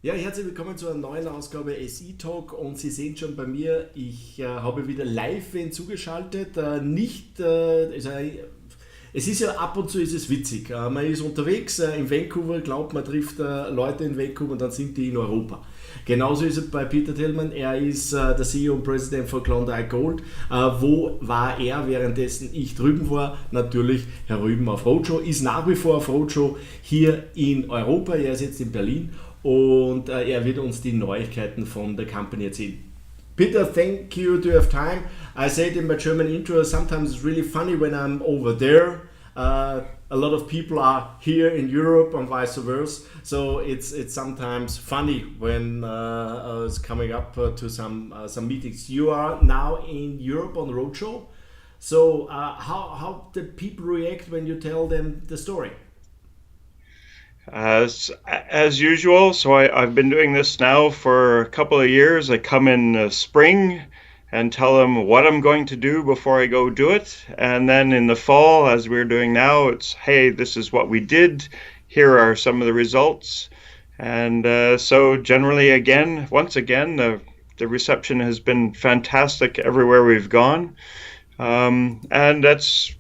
Ja, herzlich willkommen zu einer neuen Ausgabe SI Talk und Sie sehen schon bei mir, ich habe wieder live wen zugeschaltet. Es ist ja ab und zu ist es witzig. Man ist unterwegs in Vancouver, glaubt man trifft Leute in Vancouver und dann sind die in Europa. Genauso ist es bei Peter Tallman. Er ist der CEO und Präsident von Klondike Gold. Wo war er, währenddessen ich drüben war? Natürlich herüben auf Roadshow. Ist nach wie vor auf Roadshow hier in Europa. Er ist jetzt in Berlin. Und er wird uns die Neuigkeiten von der Company erzählen. Peter, thank you. Do you have time? I said in my German intro, sometimes it's really funny when I'm over there. A lot of people are here in Europe and vice versa. So it's sometimes funny when it's coming up to some meetings. You are now in Europe on the roadshow. So how do people react when you tell them the story? As usual, so I've been doing this now for a couple of years. I come in the spring and tell them what I'm going to do before I go do it. And then in the fall, as we're doing now, it's, hey, this is what we did. Here are some of the results. And so generally, once again, the reception has been fantastic everywhere we've gone. And that's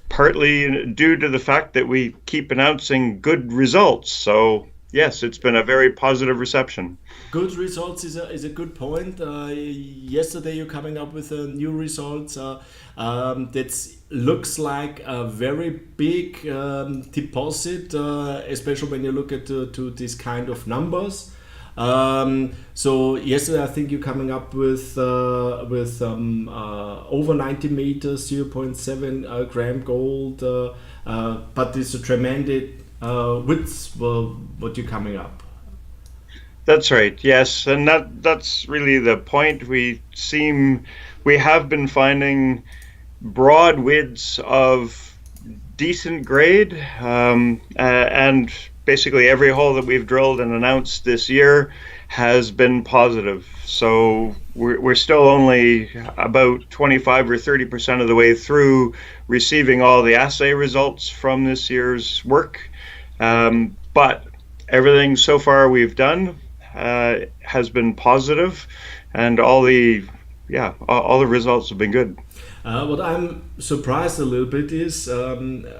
partly due to the fact that we keep announcing good results. So yes, it's been a very positive reception. Good results is a good point. Yesterday you're coming up with new results. That looks like a very big deposit, especially when you look at to this kind of numbers. So yesterday I think you're coming up with over 90 meters, 0.7 gram gold, but it's a tremendous width. What you're coming up. That's right. Yes, and that's really the point. We have been finding broad widths of decent grade, and basically every hole that we've drilled and announced this year has been positive. So we're still only about 25 or 30% of the way through receiving all the assay results from this year's work. But everything so far we've done has been positive, and all the results have been good. What I'm surprised a little bit is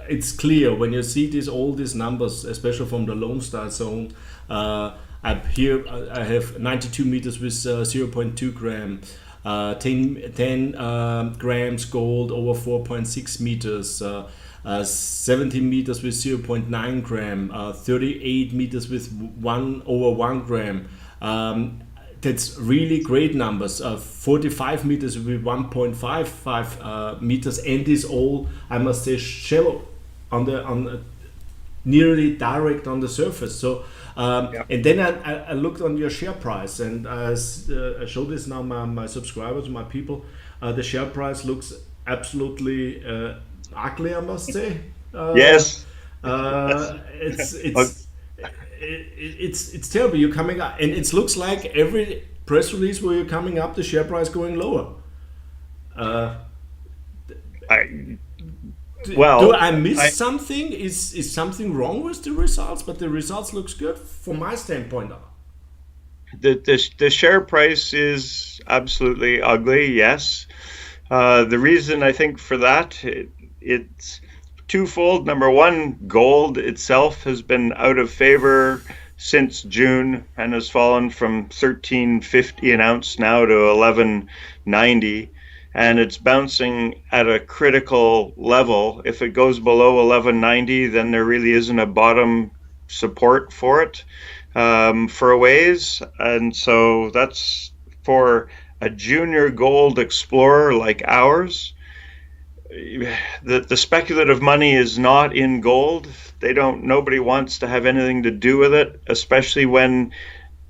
it's clear when you see all these numbers, especially from the Lone Star zone. Up here I have 92 meters with 0.2 gram, 10 grams gold over 4.6 meters, 17 meters with 0.9 gram, 38 meters with 1 over 1 gram. That's really great numbers. 45 meters with 1.55 meters, and is all, I must say, shallow on nearly direct on the surface. So and then I looked on your share price, and I showed this now my subscribers, my people. The share price looks absolutely ugly, I must say. Yes. It's terrible. You're coming up, and it looks like every press release where you're coming up, the share price going lower. Do I miss something? Is something wrong with the results? But the results looks good from my standpoint. The share price is absolutely ugly. Yes. The reason I think for that it's twofold. Number one, gold itself has been out of favor since June and has fallen from $13.50 an ounce now to $11.90, and it's bouncing at a critical level. If it goes below $11.90, then there really isn't a bottom support for it for a ways, and so that's for a junior gold explorer like ours. The speculative money is not in gold. Nobody wants to have anything to do with it, especially when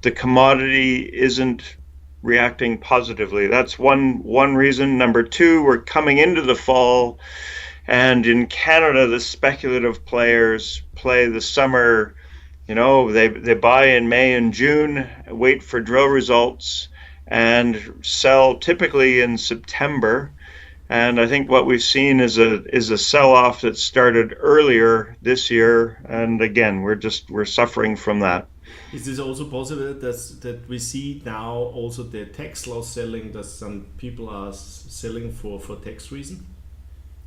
the commodity isn't reacting positively. That's one reason. Number two, we're coming into the fall, and in Canada, the speculative players play the summer. They buy in May and June, wait for drill results, and sell typically in September. And I think what we've seen is a sell-off that started earlier this year, and again, we're suffering from that. Is this also possible that we see now also the tax loss selling, that some people are selling for tax reason?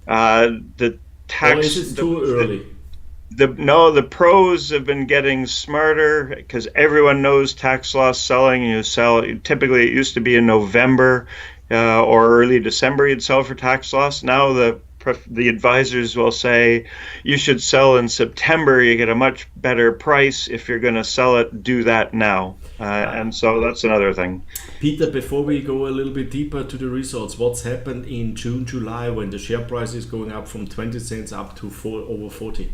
The tax. Or is it too early? The pros have been getting smarter because everyone knows tax loss selling. You sell, typically it used to be in November or early December you'd sell for tax loss. Now the advisors will say you should sell in September. You get a much better price. If you're going to sell it, do that now. And so that's another thing. Peter, before we go a little bit deeper to the results, what's happened in June, July when the share price is going up from 20 cents up to over 40?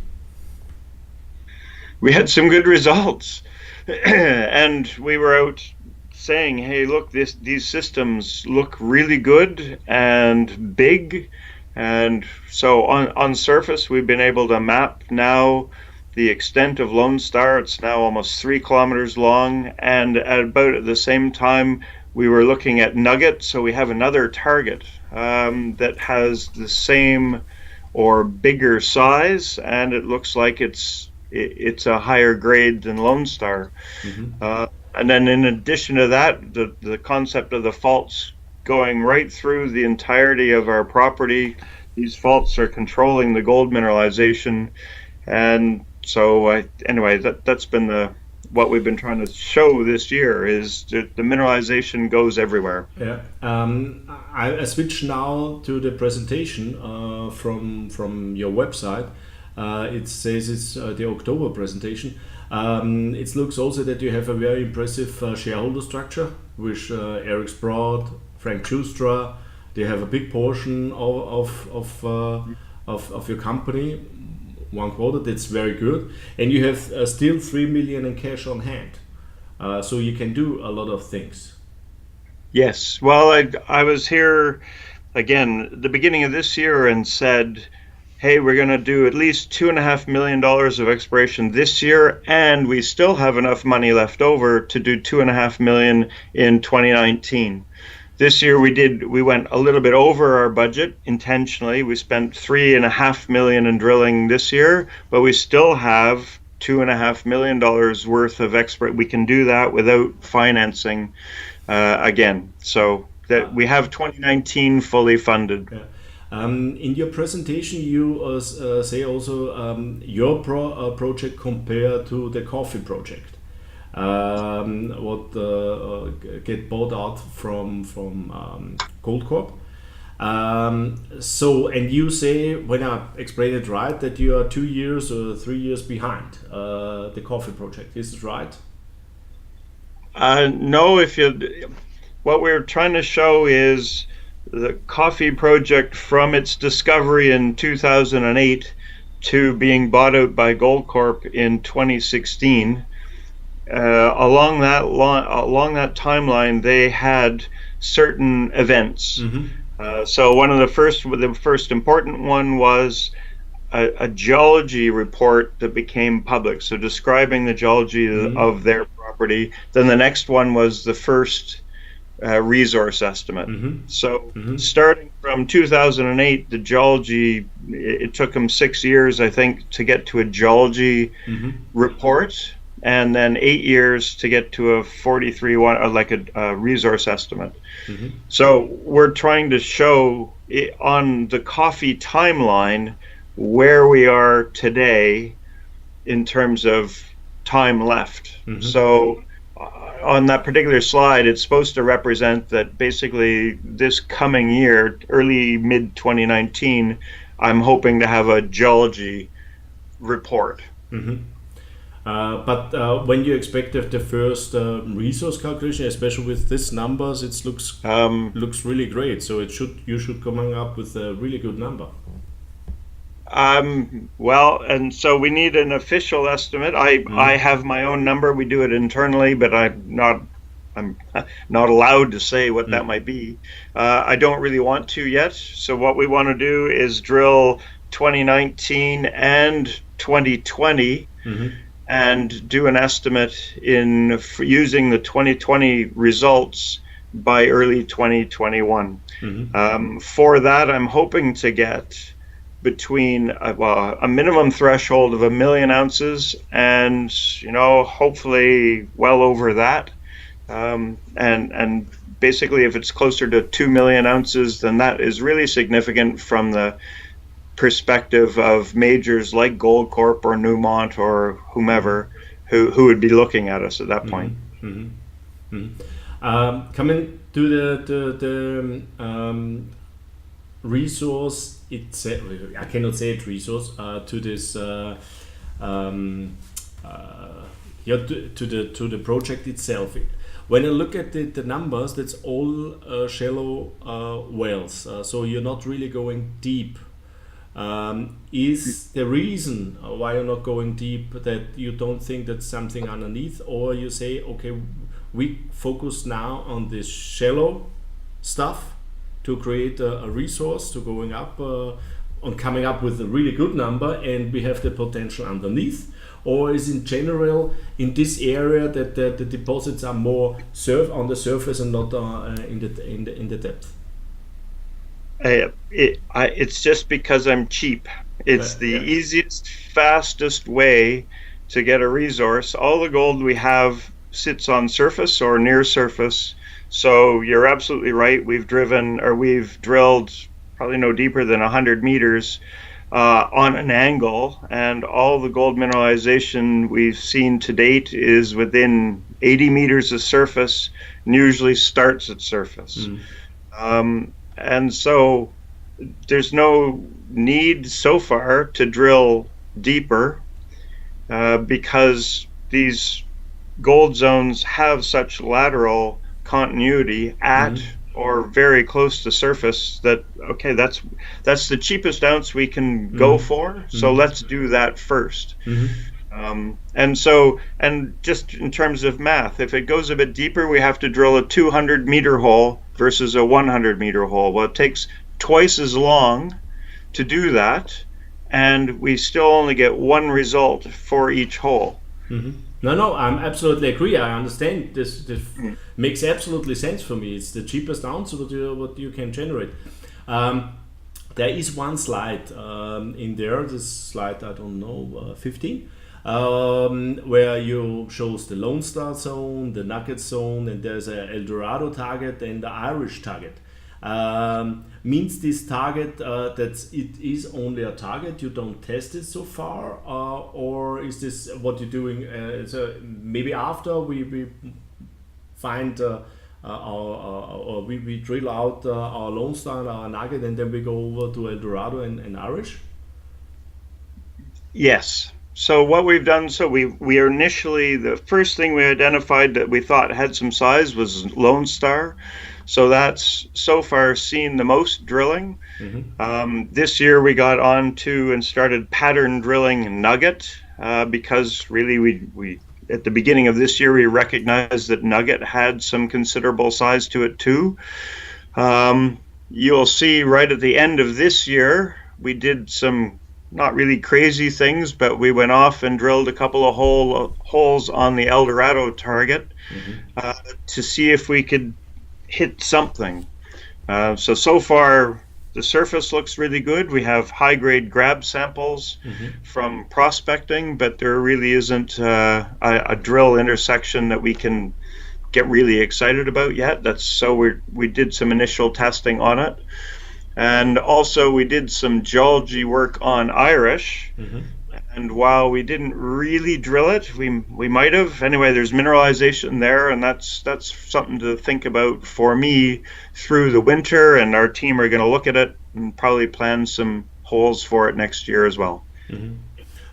We had some good results. And we were out saying, hey, look, these systems look really good and big. And so on surface, we've been able to map now the extent of Lone Star. It's now almost 3 kilometers long. And at the same time, we were looking at Nugget. So we have another target that has the same or bigger size. And it looks like it's a higher grade than Lone Star. And then in addition to that, the concept of the faults going right through the entirety of our property. These faults are controlling the gold mineralization. And so anyway, that's been what we've been trying to show this year is that the mineralization goes everywhere. Yeah. I switch now to the presentation from your website. It says it's the October presentation. It looks also that you have a very impressive shareholder structure with Eric Sprott, Frank Schustra. They have a big portion of your company, 1/4. That's very good, and you have still 3 million in cash on hand, so you can do a lot of things. Yes, well, I was here again at the beginning of this year and said, hey, we're going to do at least $2.5 million of exploration this year, and we still have enough money left over to do $2.5 million in 2019. This year we went a little bit over our budget intentionally. We spent $3.5 million in drilling this year, but we still have $2.5 million worth of exploration. We can do that without financing again. So that we have 2019 fully funded. Yeah. In your presentation, you say also your project compared to the Coffee-Projekt. What get bought out from Goldcorp. So, and you say, when I explain it right, that you are 2 years or 3 years behind the Coffee-Projekt. Is it right? No. What we're trying to show is the Coffee-Projekt from its discovery in 2008 to being bought out by Goldcorp in 2016. Along that timeline, they had certain events. So one of the first important one was a geology report that became public, so describing the geology of their property. Then the next one was the first resource estimate. So starting from 2008, the geology, it took them 6 years, I think, to get to a geology report, and then 8 years to get to a 43-1, like a resource estimate. So we're trying to show on the Coffee timeline where we are today in terms of time left. So on that particular slide, it's supposed to represent that basically this coming year, early mid 2019, I'm hoping to have a geology report. But when you expect the first resource calculation, especially with these numbers, it looks really great. So you should come up with a really good number. Well, and so we need an official estimate. I have my own number. We do it internally, but I'm not allowed to say what that might be. I don't really want to yet. So what we want to do is drill 2019 and 2020 and do an estimate using the 2020 results by early 2021. For that, I'm hoping to get between a minimum threshold of 1,000,000 ounces and hopefully well over that, and basically if it's closer to 2,000,000 ounces, then that is really significant from the perspective of majors like Goldcorp or Newmont or whomever who would be looking at us at that point. Coming to the resource itself, I cannot say it resource, to this to the project itself. When I look at the numbers, that's all shallow wells, so you're not really going deep. Is the reason why you're not going deep that you don't think that's something underneath, or you say, okay, we focus now on this shallow stuff to create a resource to going up on coming up with a really good number, and we have the potential underneath? Or is in general in this area that the deposits are more on the surface and not in the depth? It's just because I'm cheap. It's the easiest, fastest way to get a resource. All the gold we have sits on surface or near surface. So you're absolutely right. We've drilled probably no deeper than 100 meters on an angle, and all the gold mineralization we've seen to date is within 80 meters of surface, and usually starts at surface. And so there's no need so far to drill deeper because these gold zones have such lateral continuity at or very close to surface that, okay, that's the cheapest ounce we can go for, so let's do that first. And just in terms of math, if it goes a bit deeper, we have to drill a 200 meter hole versus a 100 meter hole. Well, it takes twice as long to do that, and we still only get one result for each hole. No, I'm absolutely agree. I understand this makes absolutely sense for me. It's the cheapest ounce what you can generate. There is one slide in there. This slide, I don't know, 15, where you shows the Lone Star zone, the Nugget zone, and there's a El Dorado target and the Irish target. Means this target that it is only a target, you don't test it so far, or is this what you're doing? So maybe after we find or we drill out our Lone Star and our Nugget, and then we go over to El Dorado and Irish? Yes. So what we've done, we are initially, the first thing we identified that we thought had some size was Lone Star. So that's so far seen the most drilling. This year we got on to and started pattern drilling Nugget because really we at the beginning of this year we recognized that Nugget had some considerable size to it too. You'll see right at the end of this year we did some not really crazy things, but we went off and drilled a couple of holes on the El Dorado target to see if we could hit something. So far the surface looks really good. We have high-grade grab samples from prospecting, but there really isn't a drill intersection that we can get really excited about yet. We did some initial testing on it, and also we did some geology work on Irish. And while we didn't really drill it, we might have. Anyway, there's mineralization there, and that's something to think about for me through the winter, and our team are going to look at it and probably plan some holes for it next year as well.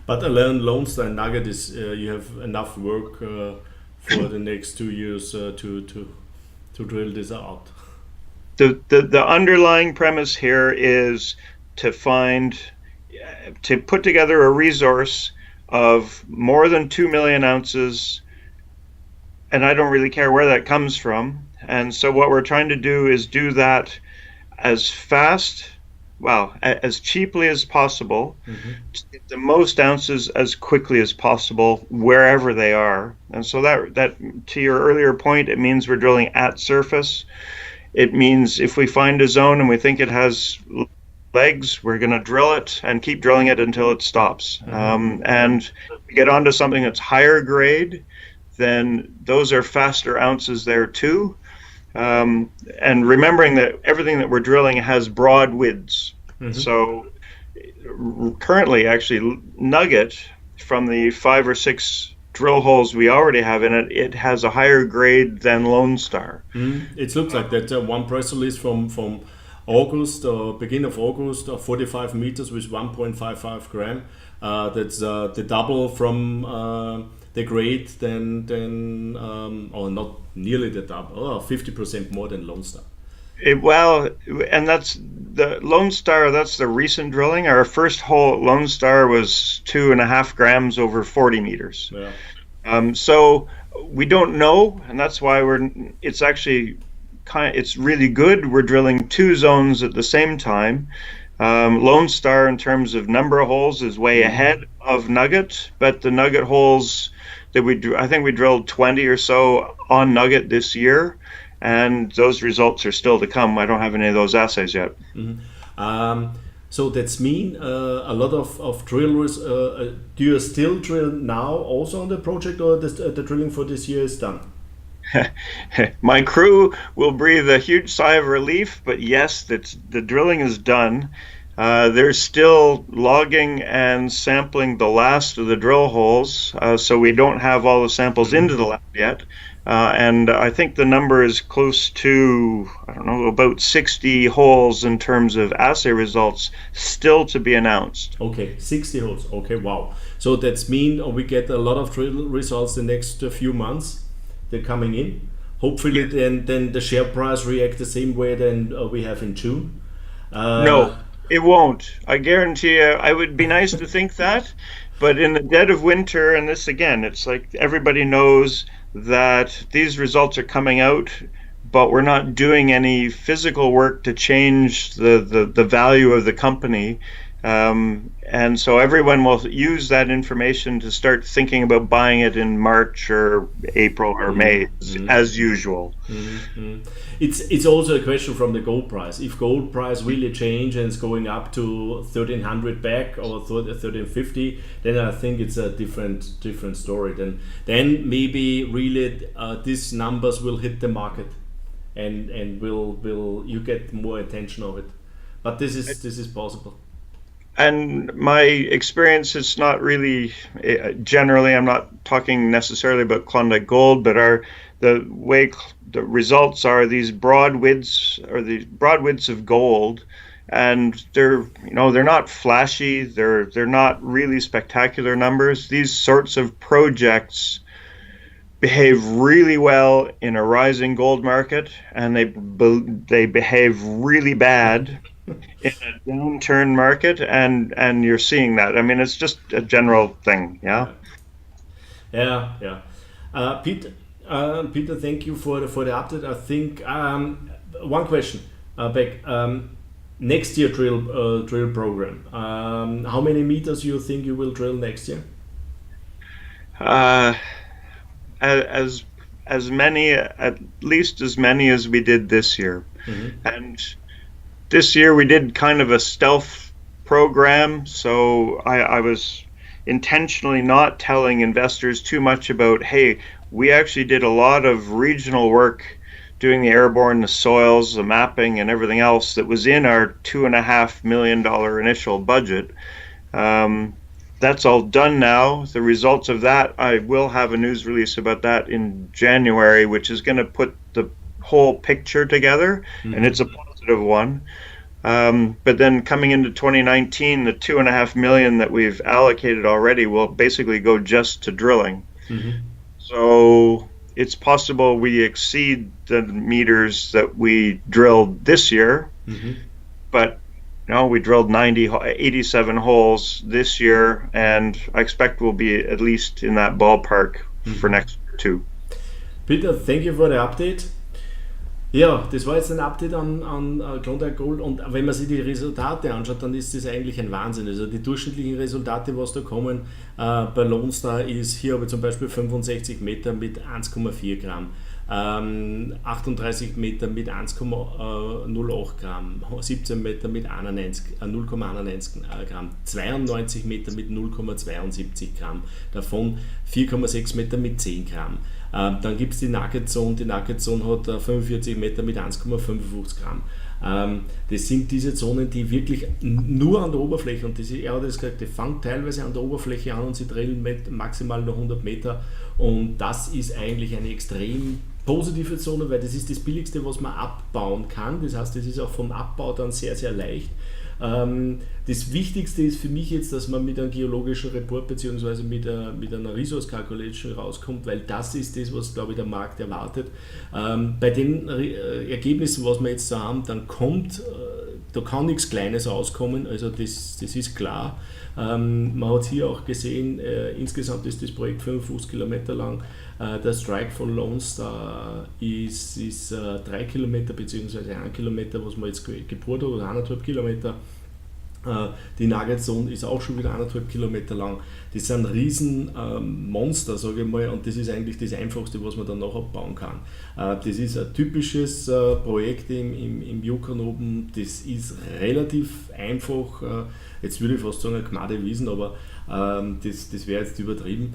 But I learned Lone Star and Nugget is you have enough work for the next 2 years to drill this out. The underlying premise here is to put together a resource of more than 2,000,000 ounces, and I don't really care where that comes from. And so what we're trying to do is do that as fast, as cheaply as possible, to get the most ounces as quickly as possible wherever they are. And so that to your earlier point, it means we're drilling at surface. It means if we find a zone and we think it has legs, we're going to drill it and keep drilling it until it stops. And we get onto something that's higher grade, then those are faster ounces there too. And remembering that everything that we're drilling has broad widths. So currently, actually, Nugget, from the 5 or 6 drill holes we already have in it, it has a higher grade than Lone Star. It looks like that. One press release from August, beginning of August, 45 meters with 1.55 gram. That's the double from the grade than or not nearly the double, 50% more than Lone Star. Well, and that's the Lone Star, that's the recent drilling. Our first hole at Lone Star was 2.5 grams over 40 meters. Yeah. So we don't know, and that's why it's actually it's really good. We're drilling 2 zones at the same time. Lone Star, in terms of number of holes, is way ahead of Nugget, but the Nugget holes that I think we drilled 20 or so on Nugget this year. And those results are still to come. I don't have any of those assays yet. So that's mean a lot of drillers. Do you still drill now also on the project, or the drilling for this year is done? My crew will breathe a huge sigh of relief, but yes, the drilling is done. They're still logging and sampling the last of the drill holes, so we don't have all the samples into the lab yet. And I think the number is close to, I don't know, about 60 holes in terms of assay results still to be announced. Okay, 60 holes. Okay, wow. So that's mean we get a lot of drill results the next few months. They're coming in. Hopefully then the share price react the same way than we have in June. No, it won't. I guarantee you, I would be nice to think that, but in the dead of winter, and this again, it's like everybody knows that these results are coming out, but we're not doing any physical work to change the value of the company. And so everyone will use that information to start thinking about buying it in March or April or May, as usual. It's also a question from the gold price. If gold price really change and it's going up to 1,300 back or 1,350, then I think it's a different story. Then maybe really these numbers will hit the market, and will you get more attention of it. But this is possible. And my experience, it's not really, generally, I'm not talking necessarily about Klondike Gold, but the way the results are these broad widths of gold, and they're not flashy, they're not really spectacular numbers. These sorts of projects behave really well in a rising gold market, and they behave really bad in a downturn market, and you're seeing that. I mean, it's just a general thing. Yeah. Peter, thank you for the update. I think one question back. Next year drill program. How many meters you think you will drill next year? As many, at least as many as we did this year, and this year we did kind of a stealth program, so I was intentionally not telling investors too much about, hey, we actually did a lot of regional work doing the airborne, the soils, the mapping, and everything else that was in our $2.5 million initial budget. That's all done now. The results of that, I will have a news release about that in January, which is going to put the whole picture together, and it's a positive one. But then coming into 2019, the $2.5 million that we've allocated already will basically go just to drilling. So it's possible we exceed the meters that we drilled this year, but we drilled 87 holes this year, and I expect we'll be at least in that ballpark for next year too. Peter, thank you for the update. Ja, das war jetzt ein Update an Klondike Gold, und wenn man sich die Resultate anschaut, dann ist das eigentlich ein Wahnsinn. Also die durchschnittlichen Resultate, was da kommen, bei Lone Star ist, hier habe ich zum Beispiel 65 Meter mit 1,4 Gramm. 38 Meter mit 1,08 Gramm, 17 Meter mit 0,91 Gramm, 92 Meter mit 0,72 Gramm, davon 4,6 Meter mit 10 Gramm. Dann gibt es die Nugget Zone. Die Nugget Zone hat 45 Meter mit 1,55 Gramm. Das sind diese Zonen, die wirklich nur an der Oberfläche, und er hat das gesagt, die fangen teilweise an der Oberfläche an und sie drillen maximal noch 100 Meter, und das ist eigentlich eine extrem positive Zone, weil das ist das Billigste, was man abbauen kann. Das heißt, das ist auch vom Abbau dann sehr, sehr leicht. Das Wichtigste ist für mich jetzt, dass man mit einem geologischen Report bzw. mit einer Resource Calculation rauskommt, weil das ist das, was, glaube ich, der Markt erwartet. Bei den Ergebnissen, was wir jetzt so haben, dann da kann nichts Kleines rauskommen, also das ist klar. Man hat hier auch gesehen, insgesamt ist das Projekt 55 Kilometer lang. Der Strike von Lone Star ist 3 Kilometer bzw. 1 Kilometer, was man jetzt gebohrt hat, oder 1,5 Kilometer. Die Nugget Zone ist auch schon wieder 1,5 Kilometer lang. Das sind riesen Monster, sage ich mal, und das ist eigentlich das Einfachste, was man dann noch abbauen kann. Das ist ein typisches Projekt im Yukon oben. Das ist relativ einfach, jetzt würde ich fast sagen, eine Gmade Wiesen, aber das wäre jetzt übertrieben.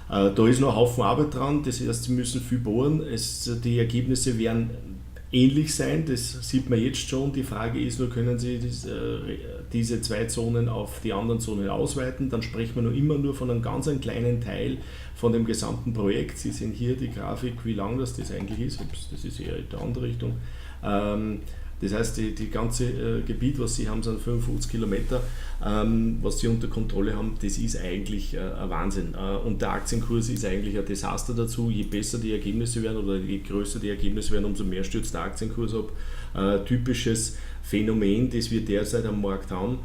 Da ist noch ein Haufen Arbeit dran, das heißt, sie müssen viel bohren. Die Ergebnisse werden ähnlich sein, das sieht man jetzt schon. Die Frage ist nur, können Sie diese zwei Zonen auf die anderen Zonen ausweiten? Dann sprechen wir noch immer nur von einem ganz kleinen Teil von dem gesamten Projekt. Sie sehen hier die Grafik, wie lang das eigentlich ist. Das ist eher in die andere Richtung. Das heißt, die ganze Gebiet, was Sie haben, sind 55 Kilometer, was Sie unter Kontrolle haben, das ist eigentlich ein Wahnsinn. Und der Aktienkurs ist eigentlich ein Desaster dazu. Je besser die Ergebnisse werden oder je größer die Ergebnisse werden, umso mehr stürzt der Aktienkurs ab. Typisches Phänomen, das wir derzeit am Markt haben.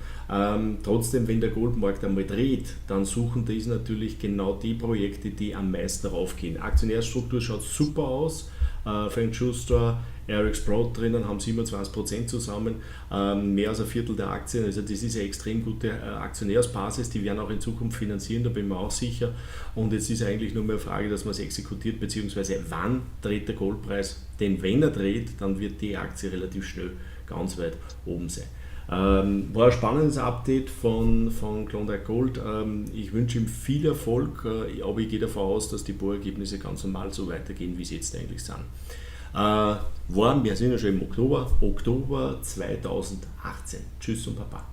Trotzdem, wenn der Goldmarkt einmal dreht, dann suchen das natürlich genau die Projekte, die am meisten raufgehen. Aktionärsstruktur schaut super aus. Frank Schuster, Eric's Broad drinnen, haben 27% zusammen, mehr als ein Viertel der Aktien. Also das ist eine extrem gute Aktionärsbasis, die werden auch in Zukunft finanzieren, da bin ich mir auch sicher. Und jetzt ist eigentlich nur mehr eine Frage, dass man es exekutiert, beziehungsweise wann dreht der Goldpreis. Denn wenn er dreht, dann wird die Aktie relativ schnell ganz weit oben sein. War ein spannendes Update von Klondike Gold. Ich wünsche ihm viel Erfolg, aber ich gehe davon aus, dass die Bohrergebnisse ganz normal so weitergehen, wie sie jetzt eigentlich sind. Wir sind ja schon im Oktober 2018. Tschüss und Baba.